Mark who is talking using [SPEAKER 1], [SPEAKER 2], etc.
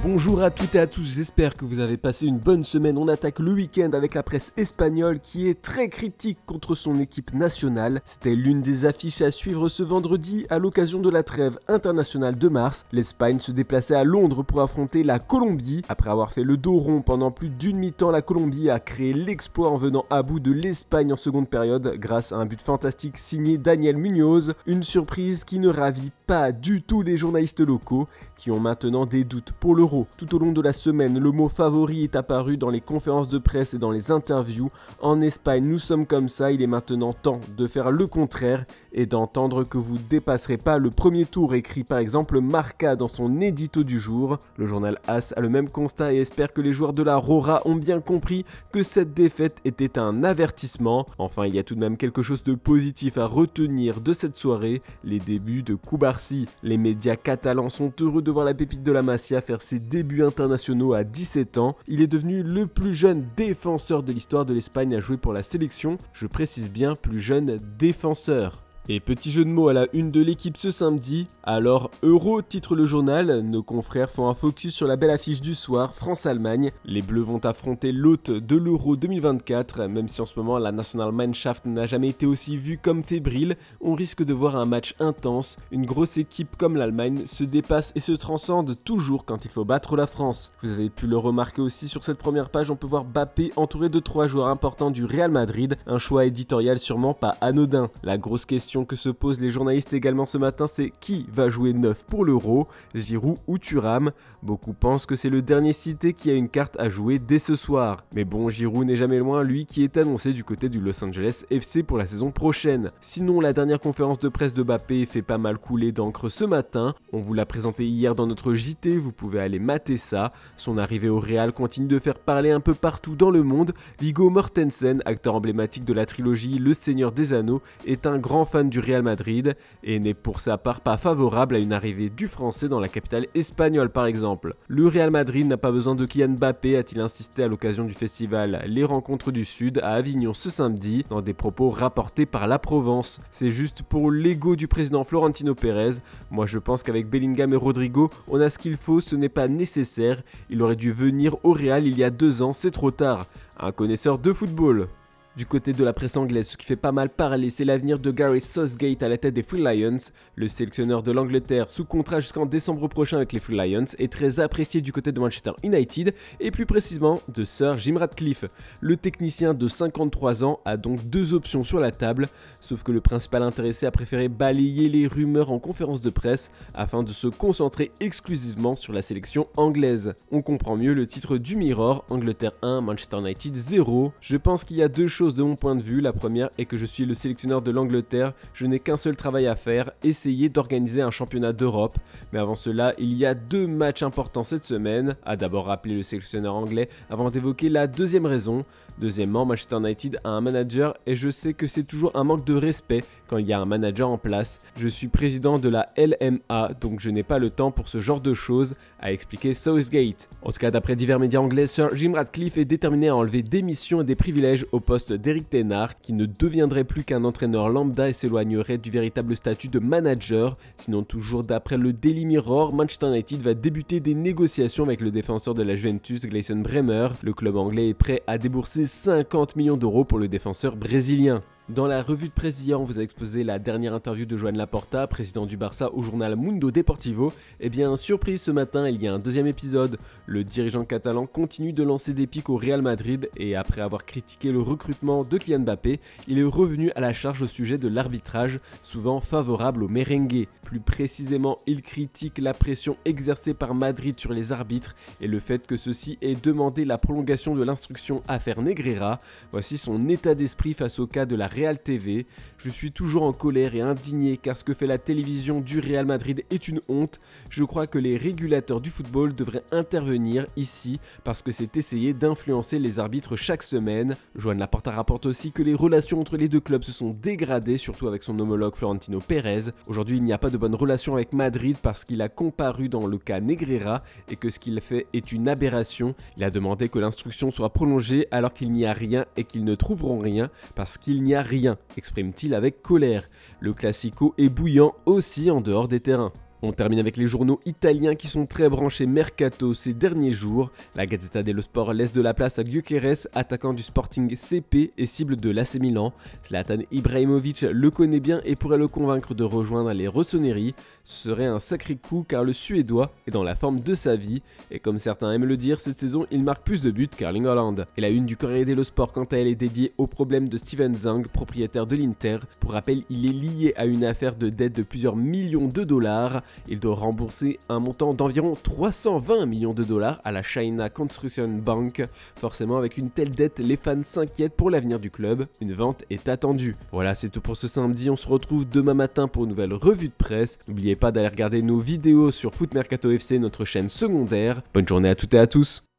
[SPEAKER 1] Bonjour à toutes et à tous, j'espère que vous avez passé une bonne semaine. On attaque le week-end avec la presse espagnole qui est très critique contre son équipe nationale. C'était l'une des affiches à suivre ce vendredi à l'occasion de la trêve internationale de mars. L'Espagne se déplaçait à Londres pour affronter la Colombie. Après avoir fait le dos rond pendant plus d'une mi-temps, la Colombie a créé l'exploit en venant à bout de l'Espagne en seconde période grâce à un but fantastique signé Daniel Muñoz. Une surprise qui ne ravit pas du tout les journalistes locaux qui ont maintenant des doutes pour l'Euro. Tout au long de la semaine, le mot favori est apparu dans les conférences de presse et dans les interviews. En Espagne, nous sommes comme ça, il est maintenant temps de faire le contraire et d'entendre que vous dépasserez pas le premier tour, écrit par exemple Marca dans son édito du jour. Le journal AS a le même constat et espère que les joueurs de la Rora ont bien compris que cette défaite était un avertissement. Enfin, il y a tout de même quelque chose de positif à retenir de cette soirée, les débuts de Cubarsí. Les médias catalans sont heureux de voir la pépite de la Masia faire ses débuts internationaux à 17 ans. Il est devenu le plus jeune défenseur de l'histoire de l'Espagne à jouer pour la sélection. Je précise bien plus jeune défenseur. Et petit jeu de mots à la une de l'équipe ce samedi. Alors Euro, titre le journal, nos confrères font un focus sur la belle affiche du soir, France-Allemagne. Les Bleus vont affronter l'hôte de l'Euro 2024, même si en ce moment la Nationalmannschaft n'a jamais été aussi vue comme fébrile, on risque de voir un match intense. Une grosse équipe comme l'Allemagne se dépasse et se transcende toujours quand il faut battre la France. Vous avez pu le remarquer aussi sur cette première page, on peut voir Mbappé entouré de 3 joueurs importants du Real Madrid, un choix éditorial sûrement pas anodin. La grosse question que se posent les journalistes également ce matin, c'est qui va jouer neuf pour l'Euro, Giroud ou Thuram? Beaucoup pensent que c'est le dernier cité qui a une carte à jouer dès ce soir. Mais bon, Giroud n'est jamais loin, lui qui est annoncé du côté du Los Angeles FC pour la saison prochaine. Sinon, la dernière conférence de presse de Mbappé fait pas mal couler d'encre ce matin. On vous l'a présenté hier dans notre JT, vous pouvez aller mater ça. Son arrivée au Real continue de faire parler un peu partout dans le monde. Viggo Mortensen, acteur emblématique de la trilogie Le Seigneur des Anneaux, est un grand fan du Real Madrid et n'est pour sa part pas favorable à une arrivée du français dans la capitale espagnole par exemple. Le Real Madrid n'a pas besoin de Kylian Mbappé, a-t-il insisté à l'occasion du festival Les Rencontres du Sud à Avignon ce samedi, dans des propos rapportés par La Provence. C'est juste pour l'ego du président Florentino Pérez. Moi je pense qu'avec Bellingham et Rodrigo, on a ce qu'il faut, ce n'est pas nécessaire. Il aurait dû venir au Real il y a 2 ans, c'est trop tard. Un connaisseur de football. Du côté de la presse anglaise, ce qui fait pas mal parler, c'est l'avenir de Gareth Southgate à la tête des Free Lions. Le sélectionneur de l'Angleterre, sous contrat jusqu'en décembre prochain avec les Free Lions, est très apprécié du côté de Manchester United et plus précisément de Sir Jim Ratcliffe. Le technicien de 53 ans a donc 2 options sur la table, sauf que le principal intéressé a préféré balayer les rumeurs en conférence de presse afin de se concentrer exclusivement sur la sélection anglaise. On comprend mieux le titre du Mirror, Angleterre 1, Manchester United 0. Je pense qu'il y a 2 choses de mon point de vue. La première est que je suis le sélectionneur de l'Angleterre, je n'ai qu'un seul travail à faire, essayer d'organiser un championnat d'Europe. Mais avant cela, il y a 2 matchs importants cette semaine, a d'abord rappelé le sélectionneur anglais avant d'évoquer la deuxième raison. Deuxièmement, Manchester United a un manager et je sais que c'est toujours un manque de respect quand il y a un manager en place. Je suis président de la LMA, donc je n'ai pas le temps pour ce genre de choses, a expliqué Southgate. En tout cas, d'après divers médias anglais, Sir Jim Ratcliffe est déterminé à enlever des missions et des privilèges au poste d'Eric Ten Hag, qui ne deviendrait plus qu'un entraîneur lambda et s'éloignerait du véritable statut de manager. Sinon, toujours d'après le Daily Mirror, Manchester United va débuter des négociations avec le défenseur de la Juventus, Gleison Bremer. Le club anglais est prêt à débourser 50 millions d'euros pour le défenseur brésilien. Dans la revue de presse d'hier, on vous a exposé la dernière interview de Joan Laporta, président du Barça, au journal Mundo Deportivo. Et bien, surprise ce matin, il y a un deuxième épisode. Le dirigeant catalan continue de lancer des pics au Real Madrid et après avoir critiqué le recrutement de Kylian Mbappé, il est revenu à la charge au sujet de l'arbitrage, souvent favorable aux merengues. Plus précisément, il critique la pression exercée par Madrid sur les arbitres et le fait que ceux-ci aient demandé la prolongation de l'instruction affaire Negreira. Voici son état d'esprit face au cas de la Real TV. Je suis toujours en colère et indigné car ce que fait la télévision du Real Madrid est une honte. Je crois que les régulateurs du football devraient intervenir ici parce que c'est essayer d'influencer les arbitres chaque semaine. Joan Laporta rapporte aussi que les relations entre les deux clubs se sont dégradées, surtout avec son homologue Florentino Pérez. Aujourd'hui, il n'y a pas de bonne relation avec Madrid parce qu'il a comparu dans le cas Negreira et que ce qu'il fait est une aberration. Il a demandé que l'instruction soit prolongée alors qu'il n'y a rien et qu'ils ne trouveront rien parce qu'il n'y a rien, exprime-t-il avec colère. Le classico est bouillant aussi en dehors des terrains. On termine avec les journaux italiens qui sont très branchés mercato ces derniers jours. La Gazzetta dello Sport laisse de la place à Gyökeres, attaquant du Sporting CP et cible de l'AC Milan. Zlatan Ibrahimovic le connaît bien et pourrait le convaincre de rejoindre les rossoneri. Ce serait un sacré coup car le Suédois est dans la forme de sa vie. Et comme certains aiment le dire, cette saison il marque plus de buts qu'Erling Haaland. Et la une du Corriere dello Sport quant à elle est dédiée au problème de Steven Zhang, propriétaire de l'Inter. Pour rappel, il est lié à une affaire de dette de plusieurs millions de dollars. Il doit rembourser un montant d'environ 320 millions de dollars à la China Construction Bank. Forcément, avec une telle dette, les fans s'inquiètent pour l'avenir du club. Une vente est attendue. Voilà, c'est tout pour ce samedi. On se retrouve demain matin pour une nouvelle revue de presse. N'oubliez pas d'aller regarder nos vidéos sur Foot Mercato FC, notre chaîne secondaire. Bonne journée à toutes et à tous.